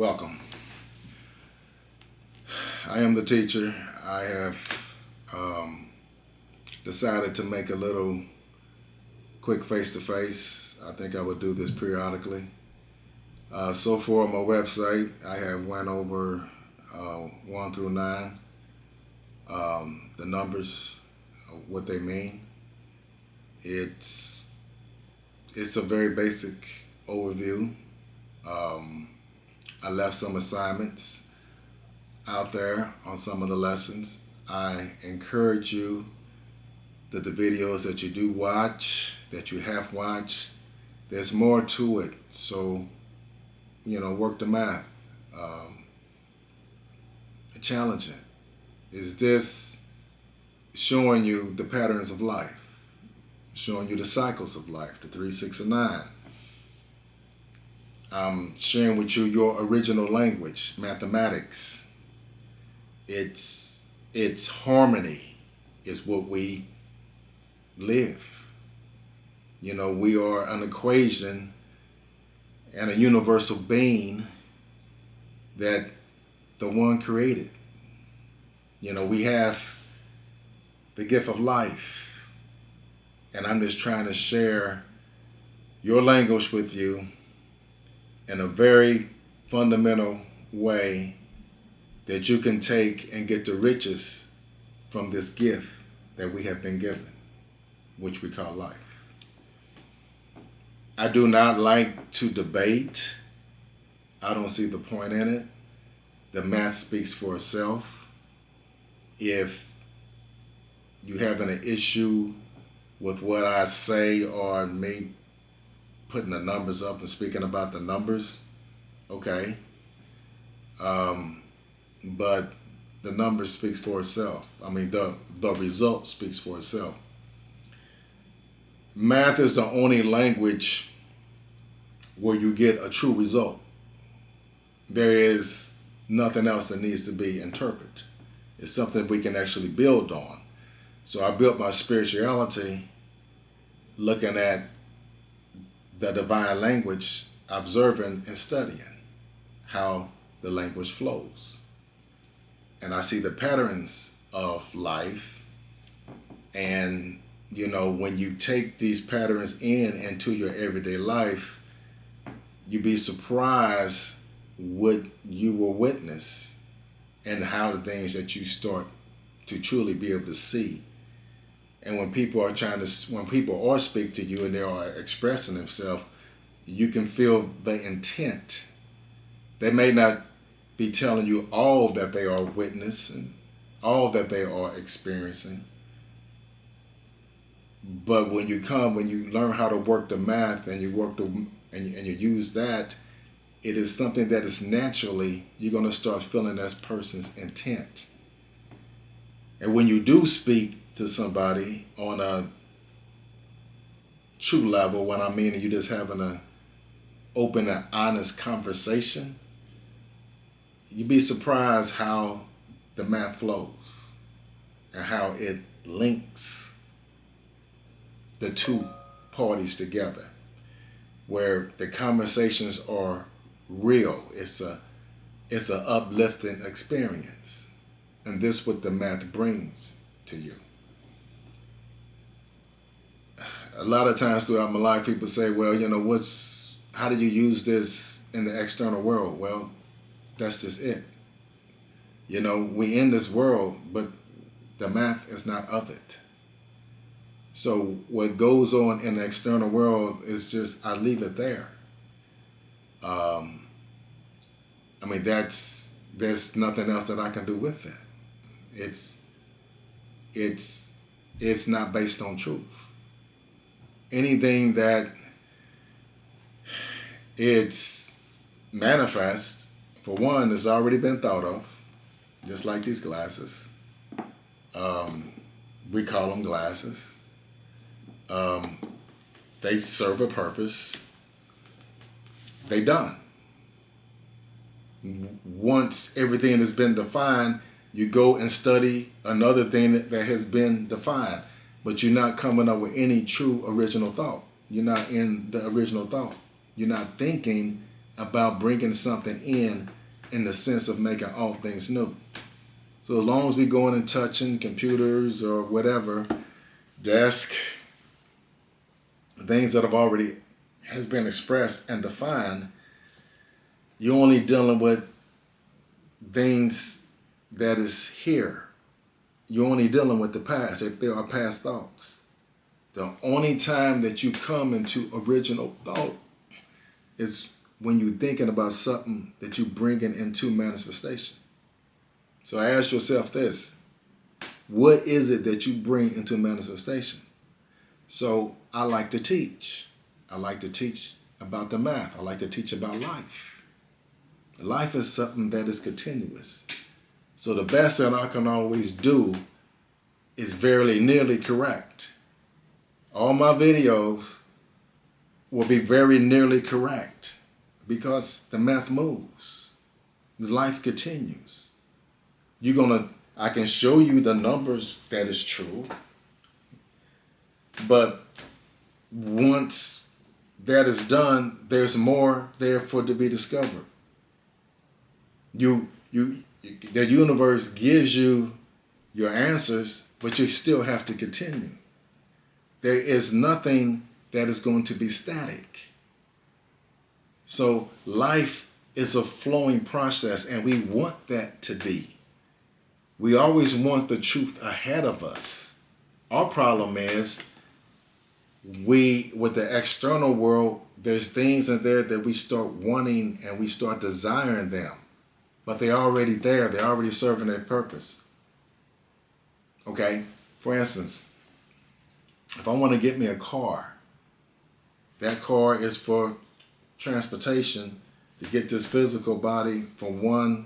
Welcome. I am the teacher. I have decided to make a little quick face-to-face. I think I would do this periodically. So far on my website, I have went over 1 through 9, the numbers, what they mean. It's a very basic overview. I left some assignments out there on some of the lessons. I encourage you that the videos that you do watch, that you have watched, there's more to it. So, work the math. Challenge it. Is this showing you the patterns of life? Showing you the cycles of life, the 3, 6, and 9. I'm sharing with you your original language, mathematics. It's harmony is what we live. We are an equation and a universal being that the one created. We have the gift of life, and I'm just trying to share your language with you in a very fundamental way that you can take and get the riches from this gift that we have been given, which we call life. I do not like to debate. I don't see the point in it. The math speaks for itself. If you having an issue with what I say or me putting the numbers up and speaking about the numbers, okay. But the number speaks for itself. The result speaks for itself. Math is the only language where you get a true result. There is nothing else that needs to be interpreted. It's something we can actually build on. So I built my spirituality looking at the divine language, observing and studying how the language flows. And I see the patterns of life. And, when you take these patterns into your everyday life, you'd be surprised what you will witness and how the things that you start to truly be able to see. And when people are speak to you and they are expressing themselves, you can feel the intent. They may not be telling you all that they are witnessing, all that they are experiencing. But when you learn how to work the math and you use that, it is something that is naturally, you're going to start feeling that person's intent. And when you do speak to somebody on a true level, when I mean you just having an open and honest conversation, you'd be surprised how the math flows and how it links the two parties together, where the conversations are real. It's an uplifting experience, and this is what the math brings to you. A lot of times throughout my life, people say, well, how do you use this in the external world? Well, that's just it. We in this world, but the math is not of it. So what goes on in the external world is just, I leave it there. There's nothing else that I can do with it. It's not based on truth. Anything that it's manifest, for one, has already been thought of, just like these glasses. We call them glasses. They serve a purpose. They done. Once everything has been defined, you go and study another thing that has been defined, but you're not coming up with any true original thought. You're not in the original thought. You're not thinking about bringing something in the sense of making all things new. So as long as we going and touching computers or whatever, desk, things that have already has been expressed and defined, you're only dealing with things that is here. You're only dealing with the past. If there are past thoughts, the only time that you come into original thought is when you're thinking about something that you're bringing into manifestation. So ask yourself this: what is it that you bring into manifestation? So I like to teach. I like to teach about the math. I like to teach about life. Life is something that is continuous. So the best that I can always do is very nearly correct. All my videos will be very nearly correct because the math moves. Life continues. I can show you the numbers that is true, but once that is done, there's more there for to be discovered. The universe gives you your answers, but you still have to continue. There is nothing that is going to be static. So life is a flowing process, and we want that to be. We always want the truth ahead of us. Our problem is with the external world, there's things in there that we start wanting and we start desiring them. But they're already there. They're already serving their purpose. Okay? For instance, if I want to get me a car, that car is for transportation to get this physical body from one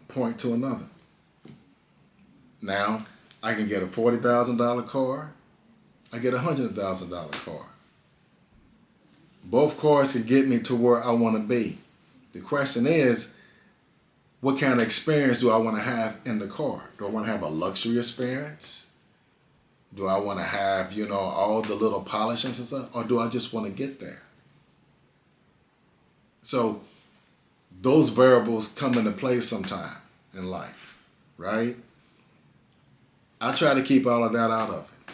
point to another. Now, I can get a $40,000 car. I get a $100,000 car. Both cars can get me to where I want to be. The question is, what kind of experience do I want to have in the car? Do I want to have a luxury experience? Do I want to have, all the little polishings and stuff? Or do I just want to get there? So those variables come into play sometime in life, right? I try to keep all of that out of it.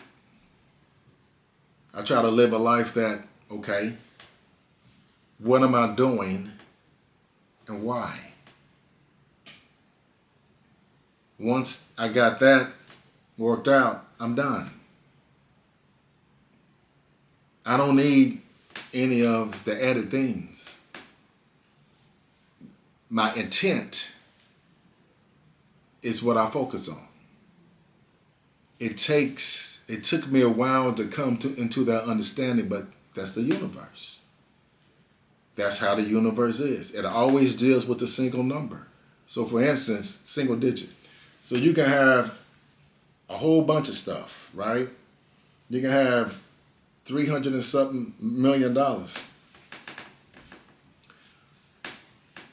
I try to live a life that, okay, what am I doing and why? Once I got that worked out, I'm done. I don't need any of the added things. My intent is what I focus on. It took me a while to come into that understanding, but that's the universe. That's how the universe is. It always deals with a single number. So for instance, single digit. So you can have a whole bunch of stuff, right? You can have $300 and something million.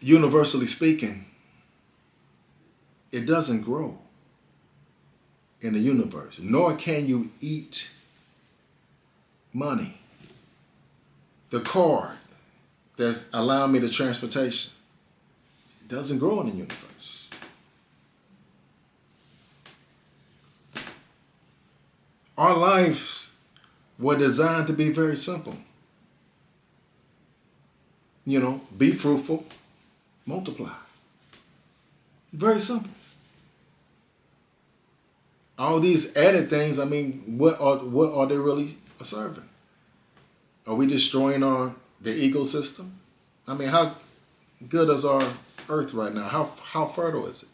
Universally speaking, it doesn't grow in the universe, nor can you eat money. The car that's allowing me the transportation, it doesn't grow in the universe. Our lives were designed to be very simple. Be fruitful, multiply. Very simple. All these added things, what are they really serving? Are we destroying the ecosystem? How good is our earth right now? How fertile is it?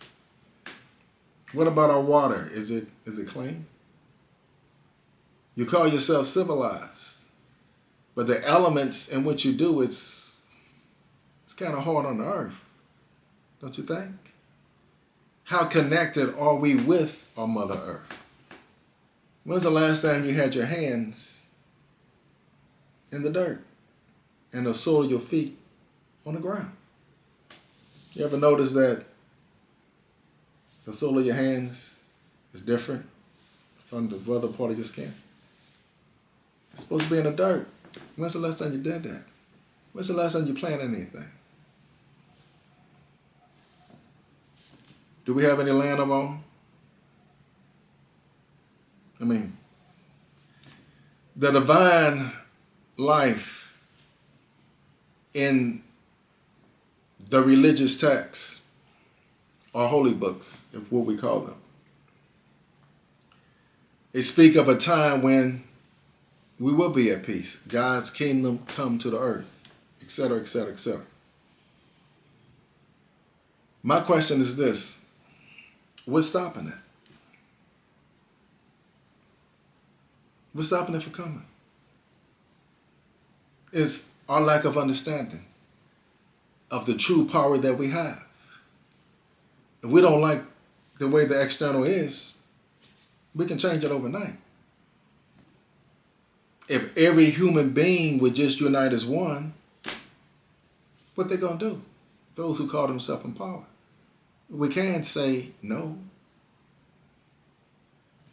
What about our water? Is it clean? You call yourself civilized, but the elements in which you do, it's kind of hard on the earth, don't you think? How connected are we with our Mother Earth? When's the last time you had your hands in the dirt and the sole of your feet on the ground? You ever notice that the sole of your hands is different from the other part of your skin? It's supposed to be in the dirt. When's the last time you did that? When's the last time you planted anything? Do we have any land of our own? I mean, the divine life in the religious texts or holy books, if what we call them, they speak of a time when we will be at peace. God's kingdom come to the earth, etc., etc., etc. My question is this: what's stopping it? What's stopping it from coming? It's our lack of understanding of the true power that we have. If we don't like the way the external is, we can change it overnight. If every human being would just unite as one, what they gonna do? Those who call themselves in power. We can't say no.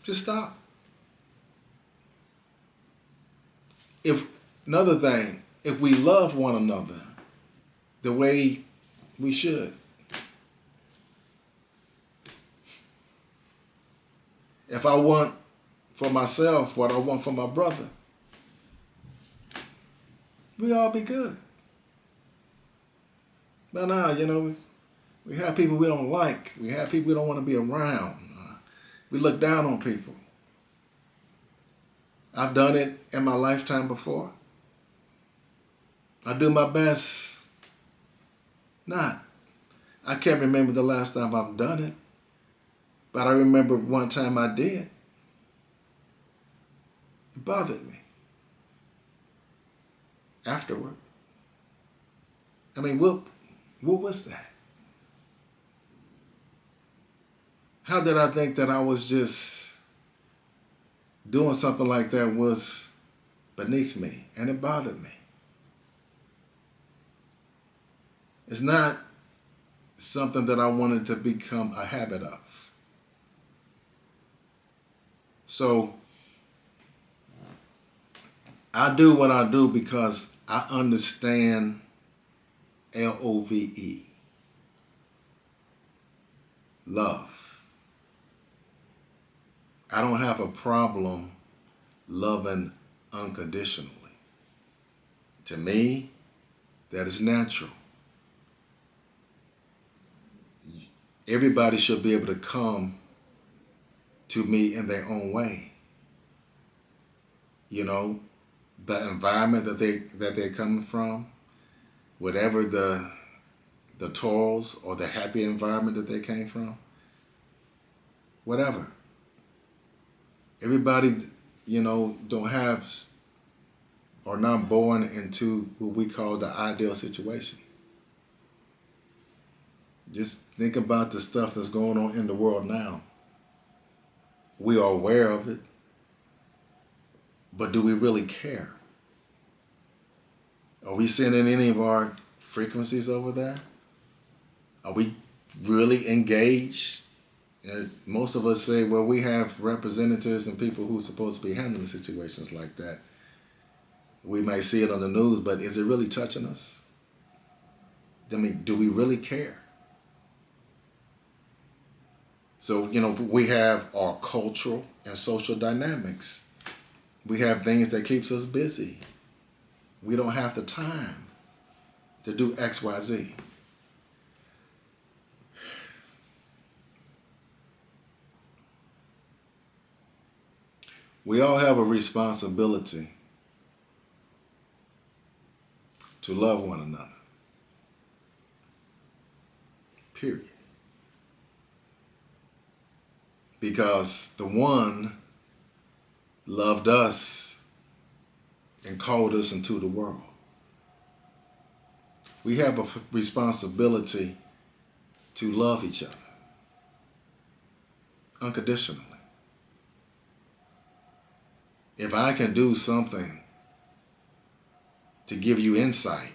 Just stop. If another thing, if we love one another the way we should, if I want for myself what I want for my brother, we all be good. But now, we have people we don't like. We have people we don't want to be around. We look down on people. I've done it in my lifetime before. I do my best not. I can't remember the last time I've done it, but I remember one time I did. It bothered me. Afterward. I mean, what was that? How did I think that I was just doing something like that was beneath me, and it bothered me? It's not something that I wanted to become a habit of. So I do what I do because I understand LOVE, love. I don't have a problem loving unconditionally. To me, that is natural. Everybody should be able to come to me in their own way. The environment that they're coming from, whatever the toils or the happy environment that they came from, whatever. Everybody, don't have or not born into what we call the ideal situation. Just think about the stuff that's going on in the world now. We are aware of it, but do we really care? Are we sending any of our frequencies over there? Are we really engaged? Most of us say, well, we have representatives and people who are supposed to be handling situations like that. We may see it on the news, but is it really touching us? I mean, do we really care? So, we have our cultural and social dynamics. We have things that keeps us busy. We don't have the time to do X, Y, Z. We all have a responsibility to love one another. Period. Because the one loved us and called us into the world. We have a responsibility to love each other unconditionally. If I can do something to give you insight,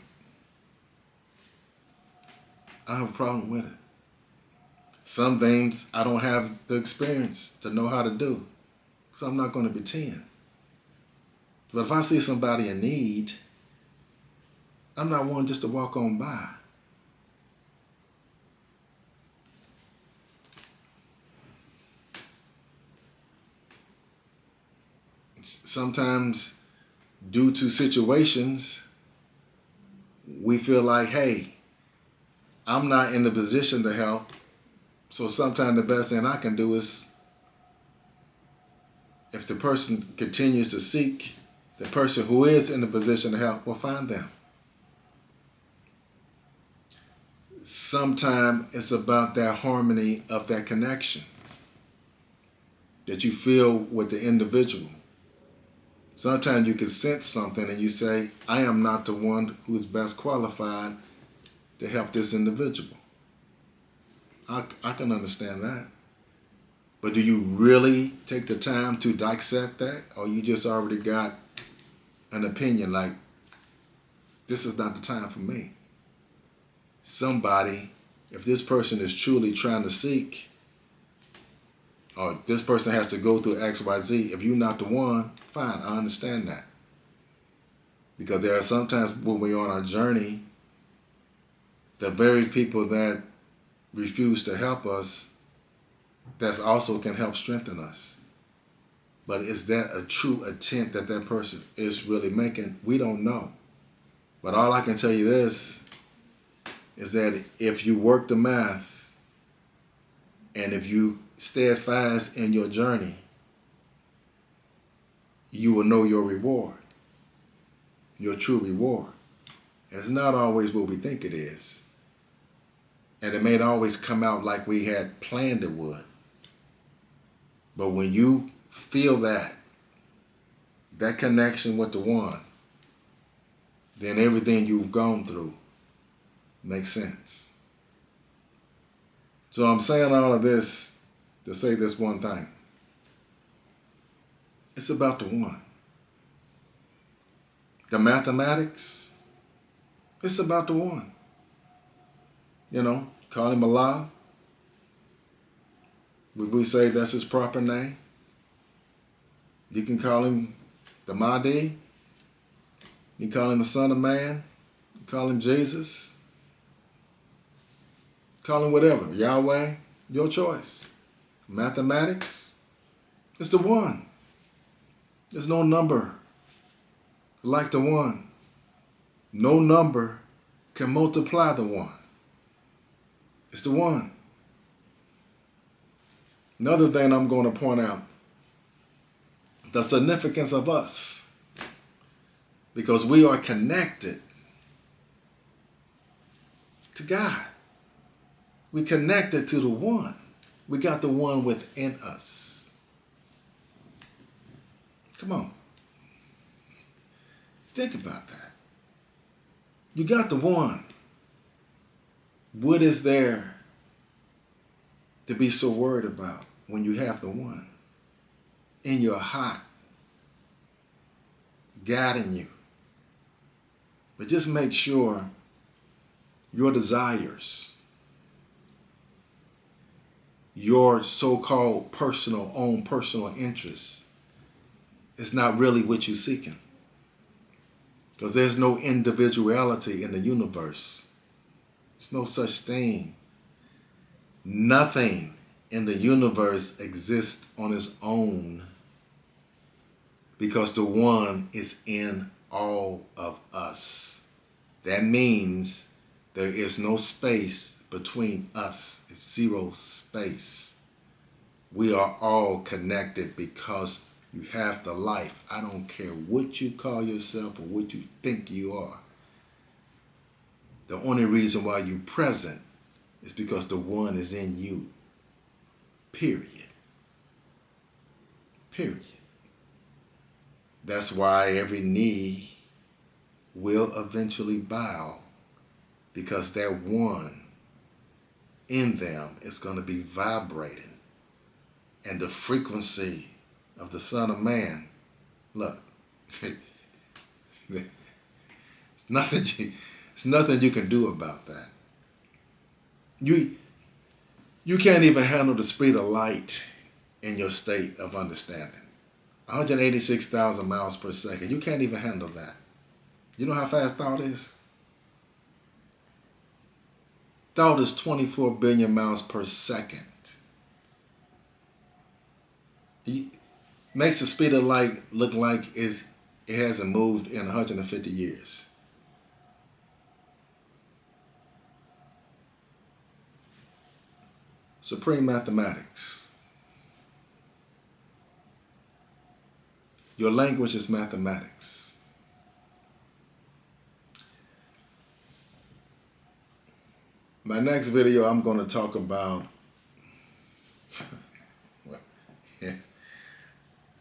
I have a problem with it. Some things I don't have the experience to know how to do, so I'm not going to pretend. But if I see somebody in need, I'm not one just to walk on by. Sometimes, due to situations, we feel like, hey, I'm not in the position to help. So sometimes the best thing I can do is, if the person continues to seek, the person who is in the position to help will find them. Sometimes it's about that harmony of that connection that you feel with the individual. Sometimes you can sense something and you say, I am not the one who is best qualified to help this individual. I can understand that. But do you really take the time to dissect that? Or you just already got an opinion like, this is not the time for me? Somebody, if this person is truly trying to seek, or this person has to go through X, Y, Z, if you're not the one, fine, I understand that. Because there are sometimes when we're on our journey, the very people that refuse to help us, that also can help strengthen us. But is that a true attempt that that person is really making? We don't know. But all I can tell you this is that if you work the math and if you steadfast in your journey, you will know your reward, your true reward. And it's not always what we think it is. And it may not always come out like we had planned it would. But when you feel that connection with the one, then everything you've gone through makes sense. So I'm saying all of this to say this one thing. It's about the one. The mathematics, it's about the one. You know, call him Allah. We say that's his proper name. You can call him the Mahdi. You can call him the Son of Man. You call him Jesus. Call him whatever. Yahweh, your choice. Mathematics, it's the one. There's no number like the one. No number can multiply the one. It's the one. Another thing I'm going to point out, the significance of us. Because we are connected to God. We connected to the one. We got the one within us. Come on. Think about that. You got the one. What is there to be so worried about when you have the one in your heart, guiding you? But just make sure your desires, your so-called own personal interests, is not really what you're seeking. Because there's no individuality in the universe. There's no such thing. Nothing in the universe exists on its own, because the one is in all of us. That means there is no space between us. It's zero space. We are all connected because you have the life. I don't care what you call yourself or what you think you are. The only reason why you're present is because the one is in you. Period. Period. That's why every knee will eventually bow, because that one in them is going to be vibrating. And the frequency of the Son of Man, look, it's nothing you can do about that. You can't even handle the speed of light in your state of understanding. 186,000 miles per second. You can't even handle that. You know how fast thought is? Thought is 24 billion miles per second. He makes the speed of light look like it hasn't moved in 150 years. Supreme mathematics. Your language is mathematics. My next video, I'm going to talk about, yes,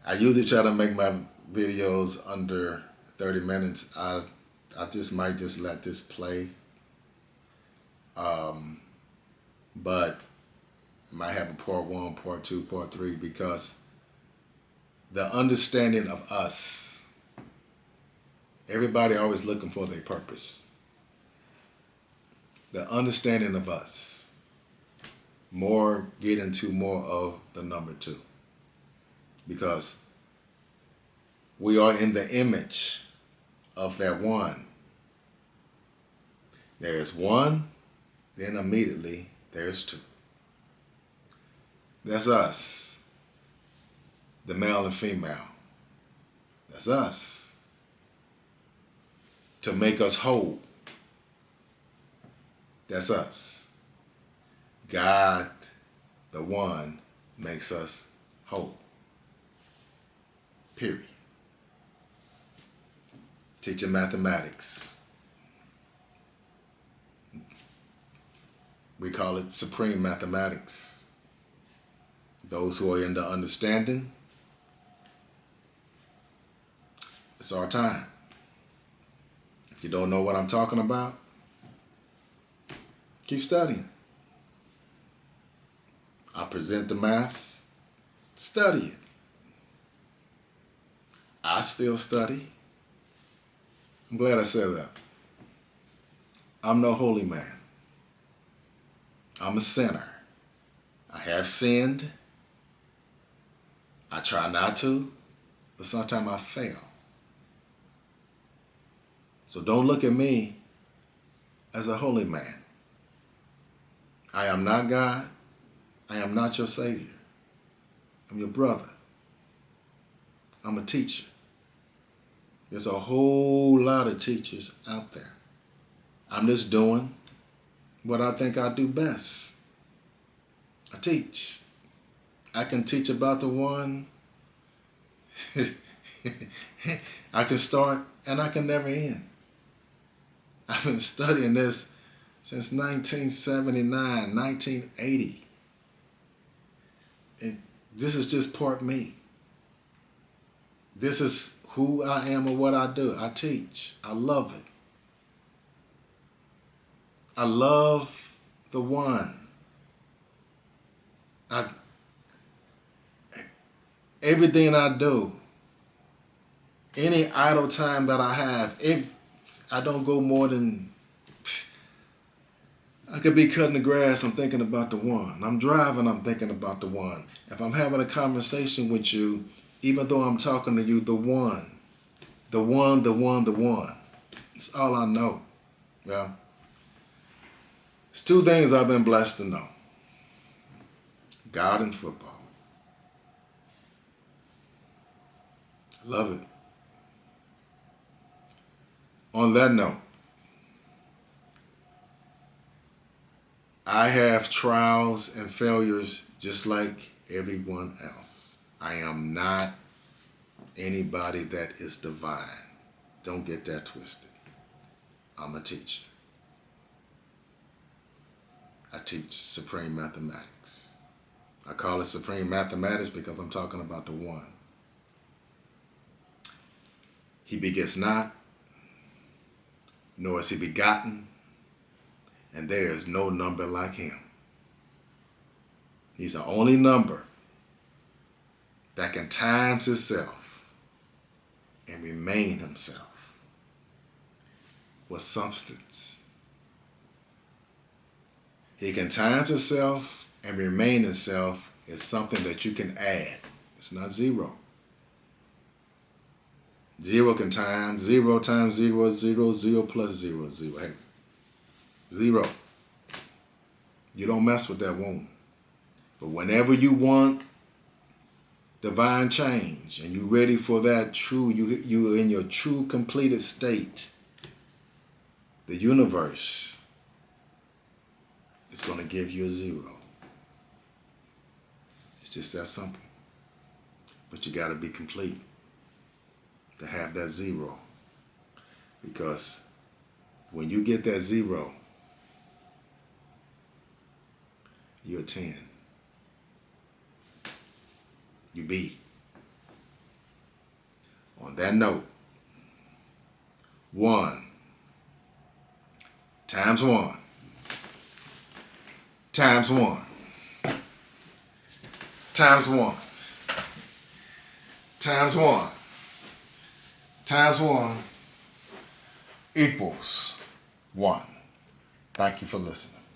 I usually try to make my videos under 30 minutes. I just might just let this play. But might have a part 1, part 2, part 3, because the understanding of us, everybody always looking for their purpose. The understanding of us, get into more of the number 2. Because we are in the image of that one. There is one, then immediately there's 2. That's us, the male and female. That's us. To make us whole. That's us. God, the one, makes us whole. Period. Teaching mathematics. We call it supreme mathematics. Those who are in the understanding, it's our time. If you don't know what I'm talking about, keep studying. I present the math, study it. I still study. I'm glad I said that. I'm no holy man. I'm a sinner. I have sinned. I try not to, but sometimes I fail. So don't look at me as a holy man. I am not God. I am not your Savior. I'm your brother. I'm a teacher. There's a whole lot of teachers out there. I'm just doing what I think I do best. I teach. I can teach about the one. I can start and I can never end. I've been studying this since 1979, 1980. And this is just part me. This is who I am and what I do. I teach. I love it. I love the one. Everything I do, any idle time that I have, I don't go more than, I could be cutting the grass, I'm thinking about the one. I'm driving, I'm thinking about the one. If I'm having a conversation with you, even though I'm talking to you, the one. The one, the one, the one. It's all I know. Yeah. It's 2 things I've been blessed to know. God and football. Love it. On that note, I have trials and failures just like everyone else. I am not anybody that is divine. Don't get that twisted. I'm a teacher. I teach supreme mathematics. I call it supreme mathematics because I'm talking about the one. He begets not, nor is he begotten, and there is no number like him. He's the only number that can times itself and remain himself with substance. He can times himself and remain himself is something that you can add. It's not zero. 0 can times 0 is 0, 0 plus 0 is 0. Hey, 0. You don't mess with that wound. But whenever you want divine change and you're ready for that true, you're in your true completed state, the universe is going to give you a 0. It's just that simple. But you got to be complete to have that 0. Because when you get that 0, you're a 10. You be. On that note, 1 times 1 times 1 times 1 times 1 times 1 equals 1. Thank you for listening.